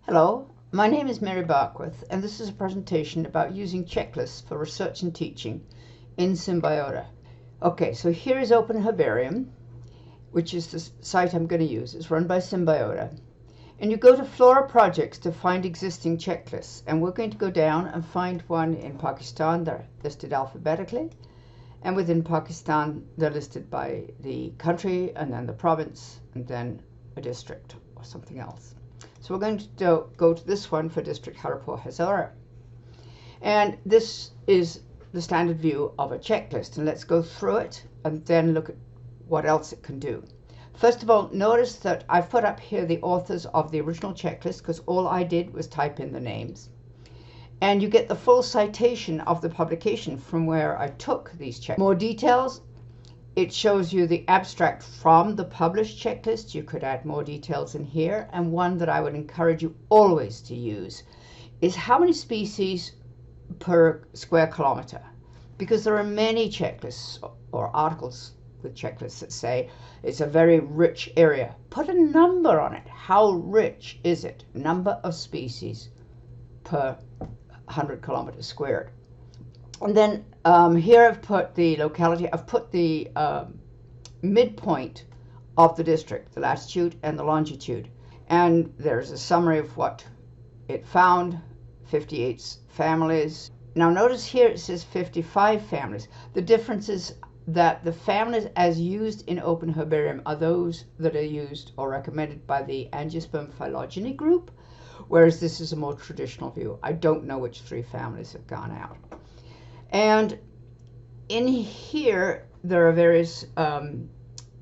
Hello, my name is Mary Barkworth, and this is a presentation about using checklists for research and teaching in Symbiota. Okay, so here is Open Herbarium, which is the site I'm going to use. It's run by Symbiota. And you go to Flora Projects to find existing checklists. And we're going to go down and find one in Pakistan. They're listed alphabetically. And within Pakistan, they're listed by the country, and then the province, and then a district or something else. So we're going to go to this one for District Haripur Hazara. And this is the standard view of a checklist. And let's go through it and then look at what else it can do. First of all, notice that I've put up here the authors of the original checklist because all I did was type in the names. And you get the full citation of the publication from where I took these checklists. More details. It shows you the abstract from the published checklist. You could add more details in here. And one that I would encourage you always to use is how many species per square kilometer. Because there are many checklists or articles with checklists that say it's a very rich area. Put a number on it. How rich is it? Number of species per 100 kilometers squared. And then here I've put the locality, I've put the midpoint of the district, the latitude and the longitude. And there's a summary of what it found, 58 families. Now notice here it says 55 families. The difference is that the families as used in Open Herbarium are those that are used or recommended by the Angiosperm phylogeny group, whereas this is a more traditional view. I don't know which 3 families have gone out. And in here, there are various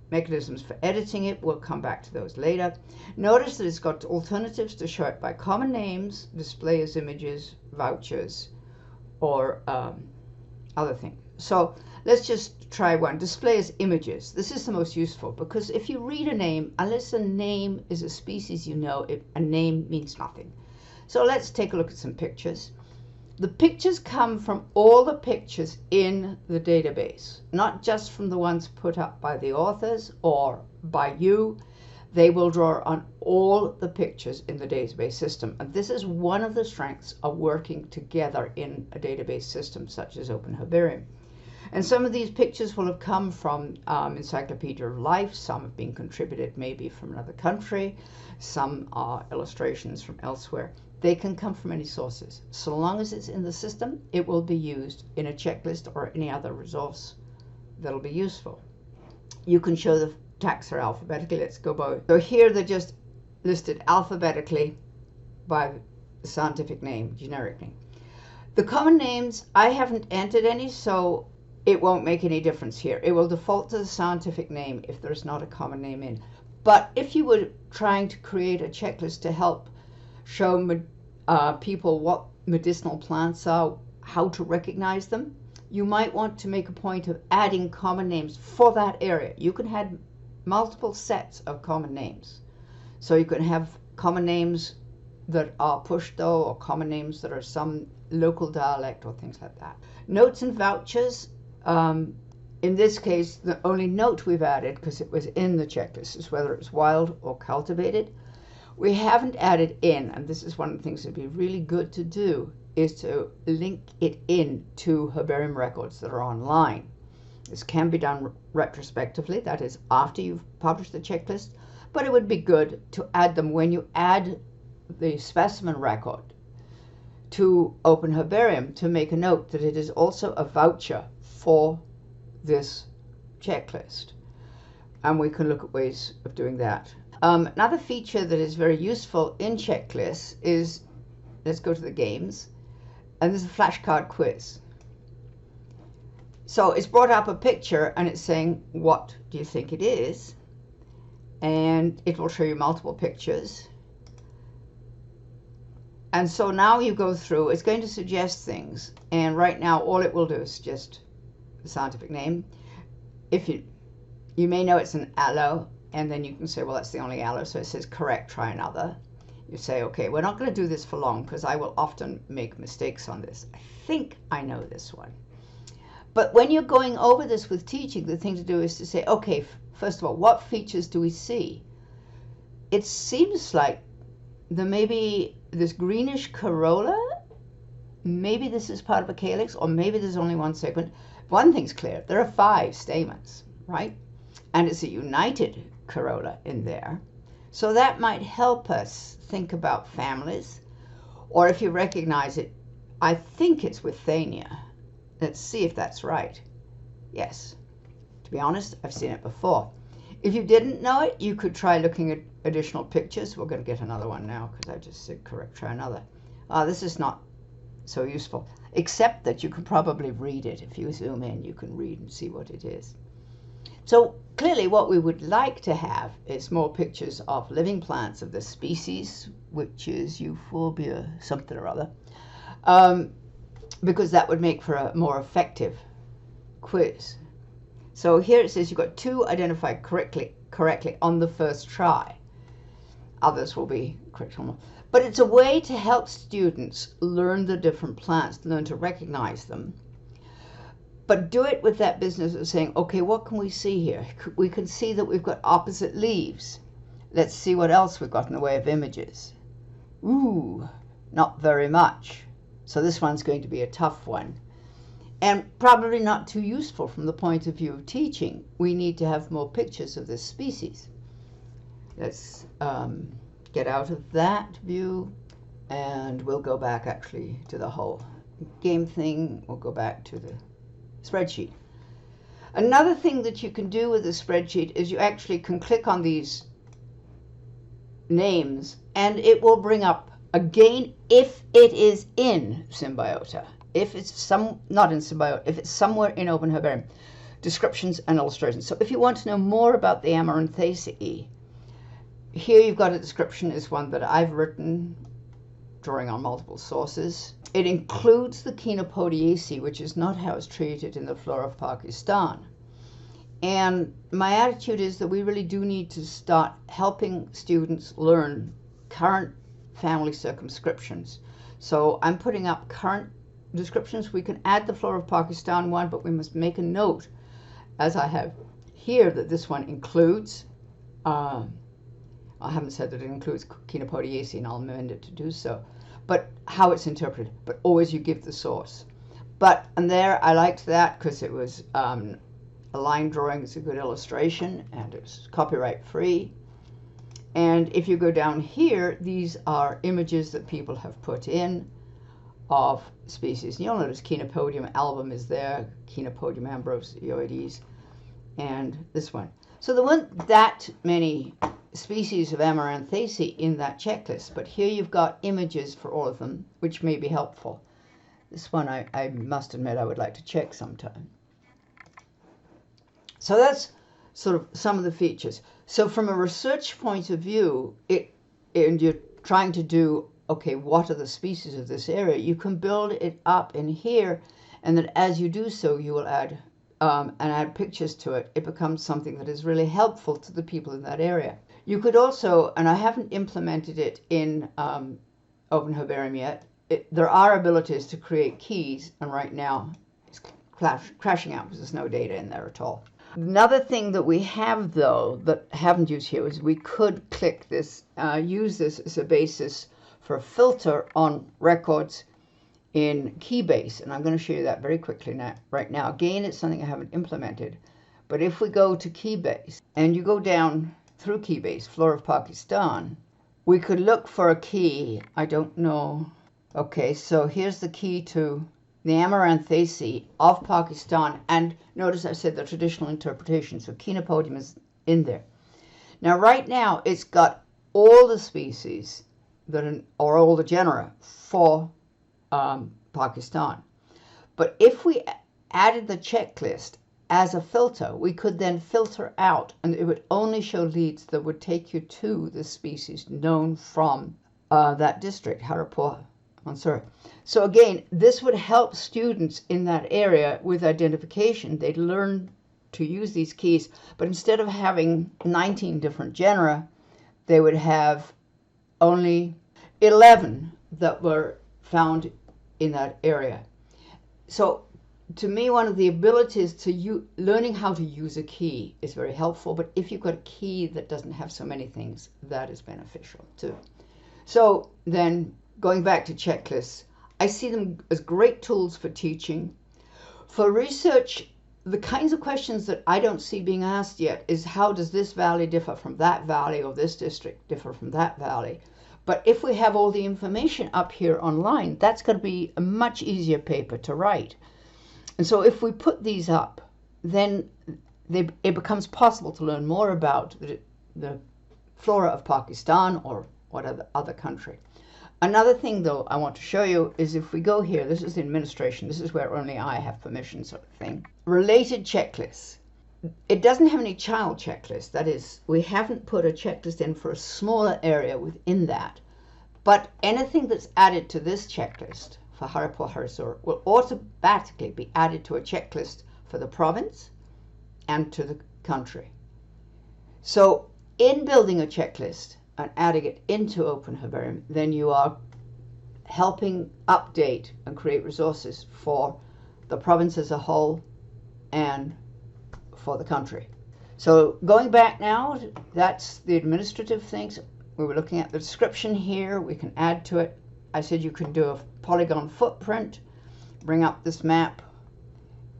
mechanisms for editing it. We'll come back to those later. Notice that it's got alternatives to show it by common names, display as images, vouchers, or other things. So let's just try one. Display as images. This is the most useful because if you read a name, unless a name is a species you know, a name means nothing. So let's take a look at some pictures. The pictures come from all the pictures in the database, not just from the ones put up by the authors or by you. They will draw on all the pictures in the database system. And this is one of the strengths of working together in a database system such as Open Herbarium. And some of these pictures will have come from Encyclopedia of Life. Some have been contributed maybe from another country. Some are illustrations from elsewhere. They can come from any sources. So long as it's in the system, it will be used in a checklist or any other resource that'll be useful. You can show the taxa alphabetically. Let's go by. So here they're just listed alphabetically by the scientific name, generic name. The common names, I haven't entered any, so it won't make any difference here. It will default to the scientific name if there's not a common name in. But if you were trying to create a checklist to help show people what medicinal plants are, how to recognize them, you might want to make a point of adding common names for that area. You can have multiple sets of common names. So you can have common names that are Pashto or common names that are some local dialect or things like that. Notes and vouchers. In this case, the only note we've added, because it was in the checklist, is whether it's wild or cultivated. We haven't added in, and this is one of the things that would be really good to do, is to link it in to herbarium records that are online. This can be done retrospectively, that is after you've published the checklist, but it would be good to add them when you add the specimen record to Open Herbarium to make a note that it is also a voucher for this checklist. And we can look at ways of doing that. Another feature that is very useful in checklists is, let's go to the games, and there's a flashcard quiz. So it's brought up a picture and it's saying, what do you think it is? And it will show you multiple pictures. And so now you go through, it's going to suggest things. And right now, all it will do is just the scientific name. If you may know it's an aloe, and then you can say, well, that's the only aloe. So it says, correct, try another. You say, okay, we're not going to do this for long because I will often make mistakes on this. I think I know this one. But when you're going over this with teaching, the thing to do is to say, okay, first of all, what features do we see? It seems like there may be this greenish corolla. Maybe this is part of a calyx, or maybe there's only one segment. One thing's clear, there are 5 stamens, right? And it's a united corolla in there. So that might help us think about families, or if you recognize it, I think it's withania. Let's see if that's right. Yes. To be honest, I've seen it before. If you didn't know it, you could try looking at additional pictures. We're going to get another one now because I just said correct, try another. This is not so useful, except that you can probably read it. If you zoom in, you can read and see what it is. So clearly what we would like to have is more pictures of living plants of this species, which is Euphorbia something or other, because that would make for a more effective quiz. So here it says you've got 2 identified correctly on the first try. Others will be correct on more. But it's a way to help students learn the different plants, learn to recognize them. But do it with that business of saying, okay, what can we see here? We can see that we've got opposite leaves. Let's see what else we've got in the way of images. Ooh, not very much. So this one's going to be a tough one. And probably not too useful from the point of view of teaching. We need to have more pictures of this species. Let's get out of that view, and we'll go back actually to the whole game thing. We'll go back to the spreadsheet. Another thing that you can do with the spreadsheet is you actually can click on these names, and it will bring up, again, if it is in Symbiota. If it's not in Symbiota, if it's somewhere in Open Herbarium, descriptions and illustrations. So if you want to know more about the Amaranthaceae, here you've got a description. Is one that I've written, drawing on multiple sources. It includes the Chenopodiaceae, which is not how it's treated in the flora of Pakistan. And my attitude is that we really do need to start helping students learn current family circumscriptions. So I'm putting up current descriptions. We can add the flora of Pakistan one, but we must make a note, as I have here, that this one includes, I haven't said that it includes Chenopodiaceae, and I'll amend it to do so, but how it's interpreted, but always you give the source. And there, I liked that because it was a line drawing. It's a good illustration, and it's copyright free. And if you go down here, these are images that people have put in of species. And you'll notice Chenopodium album is there, Chenopodium ambrosioides, and this one. So there weren't that many species of Amaranthaceae in that checklist, but here you've got images for all of them, which may be helpful. This one I must admit I would like to check sometime. So that's sort of some of the features. So from a research point of view, and you're trying to do, okay, what are the species of this area? You can build it up in here, and then as you do so, you will add and add pictures to it. It becomes something that is really helpful to the people in that area. You could also, and I haven't implemented it in Open Herbarium yet, there are abilities to create keys, and right now it's crashing out because there's no data in there at all. Another thing that we have, though, that I haven't used here is we could click this, use this as a basis for a filter on records in Keybase, and I'm going to show you that very quickly right now. Again, it's something I haven't implemented, but if we go to Keybase and you go down through Keybase, Flora of Pakistan, we could look for a key. I don't know. Okay, so here's the key to the Amaranthaceae of Pakistan, and notice I said the traditional interpretation, so Chenopodium is in there. Now right now it's got all the species or all the genera for Pakistan. But if we added the checklist as a filter, we could then filter out, and it would only show leads that would take you to the species known from that district, Harapur, Mansur. So again, this would help students in that area with identification. They'd learn to use these keys, but instead of having 19 different genera, they would have only 11 that were found in that area. So to me, one of the abilities to learning how to use a key is very helpful, but if you've got a key that doesn't have so many things, that is beneficial too. So then, going back to checklists, I see them as great tools for teaching. For research, the kinds of questions that I don't see being asked yet is how does this valley differ from that valley, or this district differ from that valley? But if we have all the information up here online, that's going to be a much easier paper to write. And so if we put these up, then it becomes possible to learn more about the flora of Pakistan or whatever other country. Another thing, though, I want to show you is if we go here, this is the administration, this is where only I have permission sort of thing. Related checklists. It doesn't have any child checklist. That is, we haven't put a checklist in for a smaller area within that. But anything that's added to this checklist for Haripur Harisur will automatically be added to a checklist for the province and to the country. So in building a checklist and adding it into Open Herbarium, then you are helping update and create resources for the province as a whole and for the country. So going back now, that's the administrative things. We were looking at the description here. We can add to it. I said you can do a polygon footprint, bring up this map,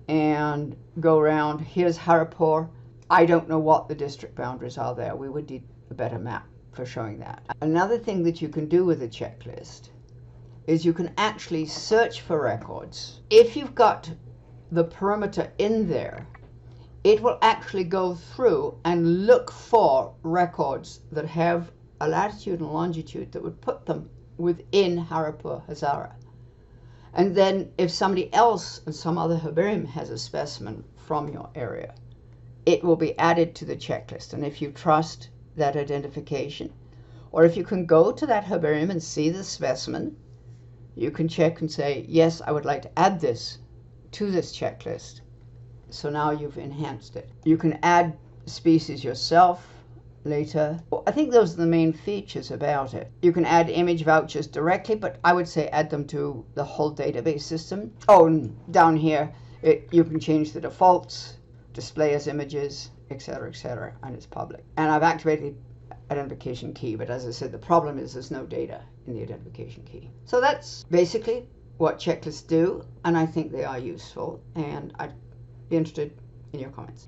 and go around. Here's Haripur. I don't know what the district boundaries are there. We would need a better map for showing that. Another thing that you can do with a checklist is you can actually search for records. If you've got the perimeter in there, it will actually go through and look for records that have a latitude and longitude that would put them within Haripur Hazara. And then if somebody else and some other herbarium has a specimen from your area, it will be added to the checklist. And if you trust that identification, or if you can go to that herbarium and see the specimen, you can check and say, yes, I would like to add this to this checklist. So now you've enhanced it. You can add species yourself later. I think those are the main features about it. You can add image vouchers directly, but I would say add them to the whole database system. Oh, and down here, you can change the defaults, display as images, etc., and it's public. And I've activated identification key, but as I said, the problem is there's no data in the identification key. So that's basically what checklists do, and I think they are useful, and I'd be interested in your comments.